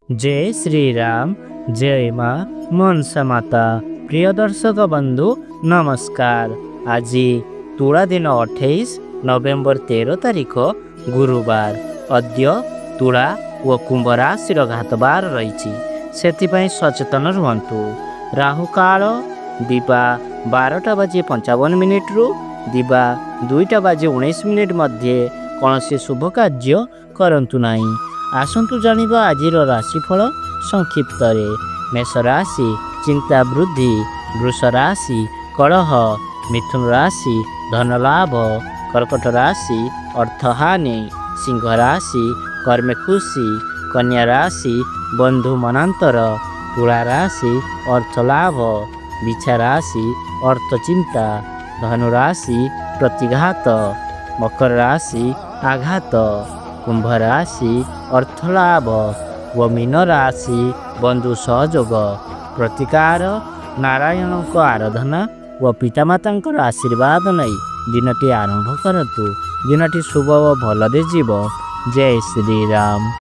जय श्री राम। जय माँ मनसा माता। प्रिय दर्शक बंधु नमस्कार। आज तुला दिन 28 नवेम्बर 13 तारिख गुरुवार। अद्य तुला व कुंभ राशि घातबार रही से सचेतन रुहतु। राहु काल दिवा 12:55 रु दिवा 2:19 मध्य कौन शुभ कार्य करंतु नहीं। आसंतु जानिबा आजिर राशिफल संक्षिप्त रे। मेष राशि चिंता वृद्धि, वृष राशि कलह, मिथुन राशि धन लाभ, कर्कट राशि अर्थहानि, सिंह राशि कर्मे खुशी, कन्या राशि बंधु मनांतर, तुला राशि अर्थ लाभ, बिछा राशि अर्थ चिंता, धनु राशि प्रतिघात, मकर राशि आघात, कुंभ राशि अर्थलाभ व मीन राशि बंधु सहयोग। प्रतिकार नारायण को आराधना व पितामाता आशीर्वाद नहीं दिनटी आरंभ करतु। दिनटी शुभ व भलरे जीव। जय श्री राम।